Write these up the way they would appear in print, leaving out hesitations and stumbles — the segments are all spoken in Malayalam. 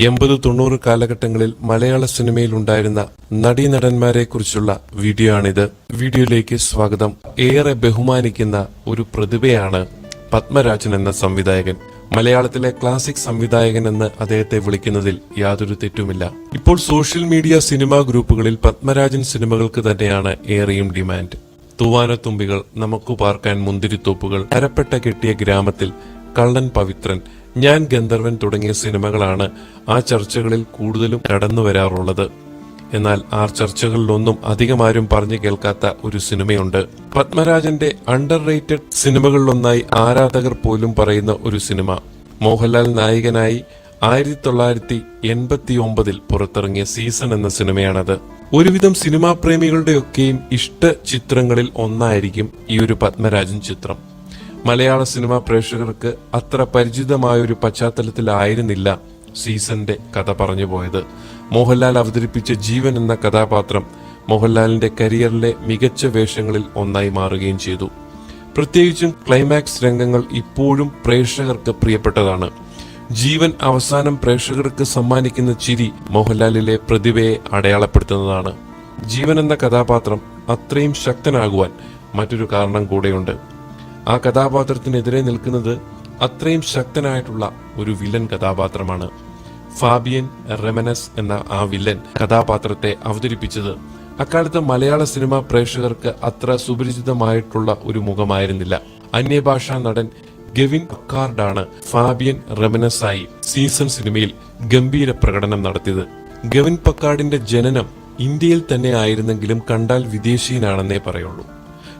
80-90 കാലഘട്ടങ്ങളിൽ മലയാള സിനിമയിൽ ഉണ്ടായിരുന്ന നടീനടന്മാരെ കുറിച്ചുള്ള വീഡിയോ ആണിത്. വീഡിയോയിലേക്ക് സ്വാഗതം. ഏറെ ബഹുമാനിക്കുന്ന ഒരു പ്രതിഭയാണ് പത്മരാജൻ എന്ന സംവിധായകൻ. മലയാളത്തിലെ ക്ലാസിക് സംവിധായകൻ എന്ന് അദ്ദേഹത്തെ വിളിക്കുന്നതിൽ യാതൊരു തെറ്റുമില്ല. ഇപ്പോൾ സോഷ്യൽ മീഡിയ സിനിമാ ഗ്രൂപ്പുകളിൽ പത്മരാജൻ സിനിമകൾക്ക് തന്നെയാണ് ഏറെയും ഡിമാൻഡ്. തൂവാനത്തുമ്പികൾ, നമുക്ക് പാർക്കാൻ മുന്തിരിത്തോപ്പുകൾ, അരപ്പെട്ട കെട്ടിയ ഗ്രാമത്തിൽ, കള്ളൻ പവിത്രൻ, ഞാൻ ഗന്ധർവൻ തുടങ്ങിയ സിനിമകളാണ് ആ ചർച്ചകളിൽ കൂടുതലും കടന്നു വരാറുള്ളത്. എന്നാൽ ആ ചർച്ചകളിലൊന്നും അധികമാരും പറഞ്ഞു കേൾക്കാത്ത ഒരു സിനിമയുണ്ട്. പത്മരാജന്റെ അണ്ടർ റേറ്റഡ് സിനിമകളിലൊന്നായി ആരാധകർ പോലും പറയുന്ന ഒരു സിനിമ. മോഹൻലാൽ നായകനായി 1989 പുറത്തിറങ്ങിയ സീസൺ എന്ന സിനിമയാണത്. ഒരുവിധം സിനിമാ പ്രേമികളുടെയൊക്കെയും ഇഷ്ട ചിത്രങ്ങളിൽ ഒന്നായിരിക്കും ഈ ഒരു പത്മരാജൻ ചിത്രം. മലയാള സിനിമാ പ്രേക്ഷകർക്ക് അത്ര പരിചിതമായൊരു പശ്ചാത്തലത്തിലായിരുന്നില്ല സീസന്റെ കഥ പറഞ്ഞു പോയത്. മോഹൻലാൽ അവതരിപ്പിച്ച ജീവൻ എന്ന കഥാപാത്രം മോഹൻലാലിന്റെ കരിയറിലെ മികച്ച വേഷങ്ങളിൽ ഒന്നായി മാറുകയും ചെയ്തു. പ്രത്യേകിച്ചും ക്ലൈമാക്സ് രംഗങ്ങൾ ഇപ്പോഴും പ്രേക്ഷകർക്ക് പ്രിയപ്പെട്ടതാണ്. ജീവൻ അവസാനം പ്രേക്ഷകർക്ക് സമ്മാനിക്കുന്ന ചിരി മോഹൻലാലിലെ പ്രതിഭയെ അടയാളപ്പെടുത്തുന്നതാണ്. ജീവൻ എന്ന കഥാപാത്രം അത്രയും ശക്തനാകുവാൻ മറ്റൊരു കാരണം കൂടെയുണ്ട്. ആ കഥാപാത്രത്തിനെതിരെ നിൽക്കുന്നത് അത്രയും ശക്തനായിട്ടുള്ള ഒരു വില്ലൻ കഥാപാത്രമാണ്. ഫാബിയൻ റെമനസ് എന്ന ആ വില്ലൻ കഥാപാത്രത്തെ അവതരിപ്പിച്ചത് അക്കാലത്ത് മലയാള സിനിമാ പ്രേക്ഷകർക്ക് അത്ര സുപരിചിതമായിട്ടുള്ള ഒരു മുഖമായിരുന്നില്ല. അന്യഭാഷാ നടൻ ഗെവിൻ പക്കാർഡാണ് ഫാബിയൻ റെമനസായി സീസൺ സിനിമയിൽ ഗംഭീര പ്രകടനം നടത്തിയത്. ഗെവിൻ പക്കാർഡിന്റെ ജനനം ഇന്ത്യയിൽ തന്നെ ആയിരുന്നെങ്കിലും കണ്ടാൽ വിദേശീയനാണെന്നേ പറയുള്ളൂ.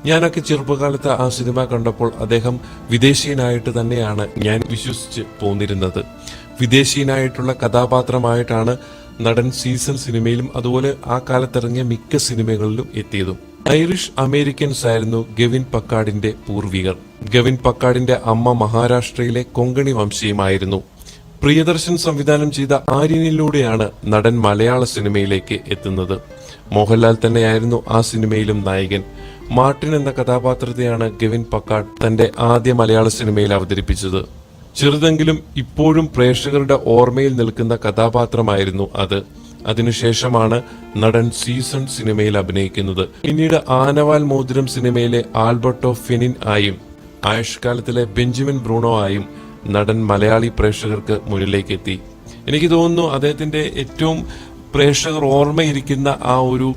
ഞാനൊക്കെ ചെറുപ്പകാലത്ത് ആ സിനിമ കണ്ടപ്പോൾ അദ്ദേഹം വിദേശീയനായിട്ട് തന്നെയാണ് ഞാൻ വിശ്വസിച്ച് പോന്നിരുന്നത്. വിദേശീയനായിട്ടുള്ള കഥാപാത്രമായിട്ടാണ് നടൻ സീസൺ സിനിമയിലും അതുപോലെ ആ കാലത്തിറങ്ങിയ മിക്ക സിനിമകളിലും എത്തിയതും. ഐറിഷ് അമേരിക്കൻസ് ആയിരുന്നു ഗെവിൻ പക്കാർഡിന്റെ പൂർവികർ. ഗെവിൻ പക്കാർഡിന്റെ അമ്മ മഹാരാഷ്ട്രയിലെ കൊങ്കണി വംശീയമായിരുന്നു. പ്രിയദർശൻ സംവിധാനം ചെയ്ത ആര്യനിലൂടെയാണ് നടൻ മലയാള സിനിമയിലേക്ക് എത്തുന്നത്. മോഹൻലാൽ തന്നെയായിരുന്നു ആ സിനിമയിലും നായകൻ. മാർട്ടിൻ എന്ന കഥാപാത്രത്തെയാണ് ഗെവിൻ പക്കാർഡ് തന്റെ ആദ്യ മലയാള സിനിമയിൽ അവതരിപ്പിച്ചത്. ചെറുതെങ്കിലും ഇപ്പോഴും പ്രേക്ഷകരുടെ ഓർമ്മയിൽ നിൽക്കുന്ന കഥാപാത്രമായിരുന്നു അത്. അതിനുശേഷമാണ് നടൻ സീസൺ സിനിമയിൽ അഭിനയിക്കുന്നത്. പിന്നീട് ആനവാൽ മോതിരം സിനിമയിലെ ആൽബർട്ടോ ഫെനിൻ ആയും ആയുഷ്കാലത്തിലെ ബെഞ്ചമിൻ ബ്രൂണോ ആയും നടൻ മലയാളി പ്രേക്ഷകർക്ക് മുന്നിലേക്ക് എത്തി. എനിക്ക് തോന്നുന്നു അദ്ദേഹത്തിന്റെ ഏറ്റവും പ്രേക്ഷകർ ഓർമ്മയിരിക്കുന്ന ആ ഒരു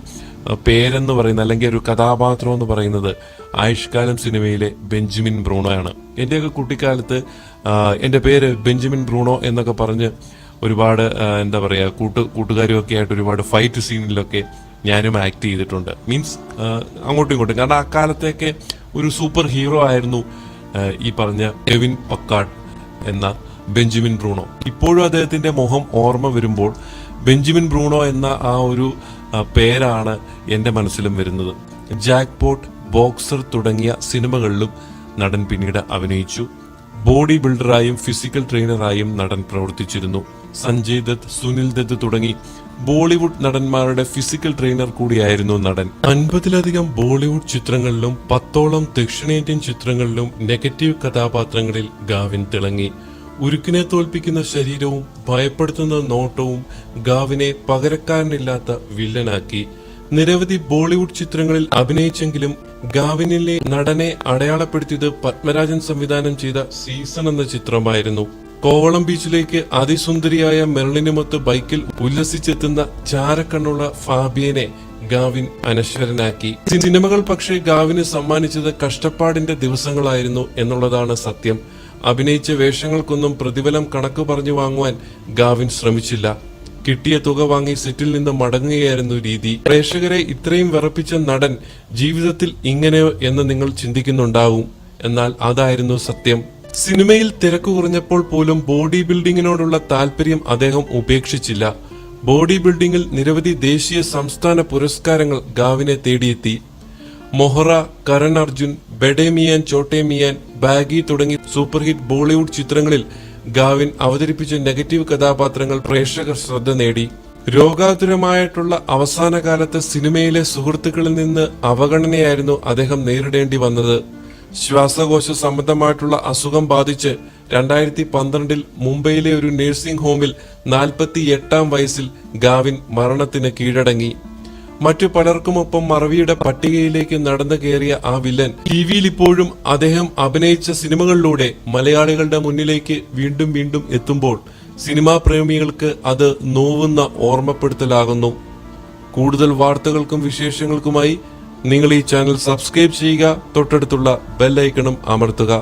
പേരെന്ന് പറയുന്നത് അല്ലെങ്കിൽ ഒരു കഥാപാത്രം എന്ന് പറയുന്നത് ആയുഷ്കാലം സിനിമയിലെ ബെഞ്ചമിൻ ബ്രൂണോ ആണ്. എന്റെയൊക്കെ കുട്ടിക്കാലത്ത് എന്റെ പേര് ബെഞ്ചമിൻ ബ്രൂണോ എന്നൊക്കെ പറഞ്ഞ് ഒരുപാട് എന്താ പറയാ കൂട്ടുകാരും ഒക്കെ ആയിട്ട് ഒരുപാട് ഫൈറ്റ് സീനിലൊക്കെ ഞാനും ആക്ട് ചെയ്തിട്ടുണ്ട്. മീൻസ് അങ്ങോട്ടും ഇങ്ങോട്ടും. കാരണം അക്കാലത്തൊക്കെ ഒരു സൂപ്പർ ഹീറോ ആയിരുന്നു ഈ പറഞ്ഞ ഗെവിൻ പക്കാർഡ് എന്ന ബെഞ്ചമിൻ ബ്രൂണോ. ഇപ്പോഴും അദ്ദേഹത്തിന്റെ മുഖം ഓർമ്മ വരുമ്പോൾ ബെഞ്ചമിൻ ബ്രൂണോ എന്ന ആ ഒരു പേരാണ് എന്റെ മനസ്സിലും വരുന്നത്. ജാക്ക്പോട്ട്, ബോക്സർ തുടങ്ങിയ സിനിമകളിലും നടൻ പിന്നീട് അഭിനയിച്ചു. ബോഡി ബിൽഡറായും ഫിസിക്കൽ ട്രെയിനറായും നടൻ പ്രവർത്തിച്ചിരുന്നു. സഞ്ജയ് ദത്ത്, സുനിൽ ദത്ത് തുടങ്ങി ബോളിവുഡ് നടന്മാരുടെ ഫിസിക്കൽ ട്രെയിനർ കൂടിയായിരുന്നു നടൻ. 50-ലധികം ബോളിവുഡ് ചിത്രങ്ങളിലും 10ഓളം ദക്ഷിണേന്ത്യൻ ചിത്രങ്ങളിലും നെഗറ്റീവ് കഥാപാത്രങ്ങളിൽ ഗാവിൻ തിളങ്ങി. ഉരുക്കിനെ തോൽപ്പിക്കുന്ന ശരീരവും ഭയപ്പെടുത്തുന്ന നോട്ടവും ഗാവിനെ പകരക്കാരനില്ലാത്ത വില്ലനാക്കി. നിരവധി ബോളിവുഡ് ചിത്രങ്ങളിൽ അഭിനയിച്ചെങ്കിലും ഗാവിനിലെ നടനെ അടയാളപ്പെടുത്തിയത് പത്മരാജൻ സംവിധാനം ചെയ്ത സീസൺ എന്ന ചിത്രമായിരുന്നു. കോവളം ബീച്ചിലേക്ക് അതിസുന്ദരിയായ മെർലിനുമൊത്ത് ബൈക്കിൽ ഉല്ലസിച്ചെത്തുന്ന ചാരക്കണ്ണുള്ള ഫാബിയനെ ഗാവിൻ അനശ്വരനാക്കി. സിനിമകൾ പക്ഷേ ഗാവിന് സമ്മാനിച്ചത് കഷ്ടപ്പാടിന്റെ ദിവസങ്ങളായിരുന്നു എന്നുള്ളതാണ് സത്യം. അഭിനയിച്ച വേഷങ്ങൾക്കൊന്നും പ്രതിഫലം കണക്ക് പറഞ്ഞു വാങ്ങുവാൻ ഗാവിൻ ശ്രമിച്ചില്ല. കിട്ടിയ തുക വാങ്ങി സെറ്റിൽ നിന്ന് മടങ്ങുകയായിരുന്നു രീതി. പ്രേക്ഷകരെ ഇത്രയും വിറപ്പിച്ച നടൻ ജീവിതത്തിൽ ഇങ്ങനെയോ എന്ന് നിങ്ങൾ ചിന്തിക്കുന്നുണ്ടാവും. എന്നാൽ അതായിരുന്നു സത്യം. സിനിമയിൽ തിരക്ക് കുറഞ്ഞപ്പോൾ പോലും ബോഡി ബിൽഡിങ്ങിനോടുള്ള താല്പര്യം അദ്ദേഹം ഉപേക്ഷിച്ചില്ല. ബോഡി ബിൽഡിങ്ങിൽ നിരവധി ദേശീയ സംസ്ഥാന പുരസ്കാരങ്ങൾ ഗാവിനെ തേടിയെത്തി. മൊഹറ, കരൺ അർജുൻ, ബഡേ മിയാൻ ചോട്ടെ മിയാൻ, ബാഗി തുടങ്ങി സൂപ്പർ ഹിറ്റ് ബോളിവുഡ് ചിത്രങ്ങളിൽ ഗാവിൻ അവതരിപ്പിച്ച നെഗറ്റീവ് കഥാപാത്രങ്ങൾ പ്രേക്ഷകർ ശ്രദ്ധ നേടി. രോഗാതുരമായിട്ടുള്ള അവസാന കാലത്ത് സിനിമയിലെ സുഹൃത്തുക്കളിൽ നിന്ന് അവഗണനയായിരുന്നു അദ്ദേഹം നേരിടേണ്ടി വന്നത്. ശ്വാസകോശ സംബന്ധമായിട്ടുള്ള അസുഖം ബാധിച്ച് 2012 മുംബൈയിലെ ഒരു നഴ്സിംഗ് ഹോമിൽ 48-ാം വയസ്സിൽ ഗാവിൻ മരണത്തിന് കീഴടങ്ങി. മറ്റു പലർക്കുമൊപ്പം മറവിയുടെ പട്ടികയിലേക്ക് നടന്നു കയറിയ ആ വില്ലൻ ടിവിയിൽ ഇപ്പോഴും അദ്ദേഹം അഭിനയിച്ച സിനിമകളിലൂടെ മലയാളികളുടെ മുന്നിലേക്ക് വീണ്ടും വീണ്ടും എത്തുമ്പോൾ സിനിമാ പ്രേമികൾക്ക് അത് നോവുന്ന ഓർമ്മപ്പെടുത്തലാകുന്നു. കൂടുതൽ വാർത്തകൾക്കും വിശേഷങ്ങൾക്കുമായി നിങ്ങൾ ഈ ചാനൽ സബ്സ്ക്രൈബ് ചെയ്യുക, തൊട്ടടുത്തുള്ള ബെൽ ഐക്കണും അമർത്തുക.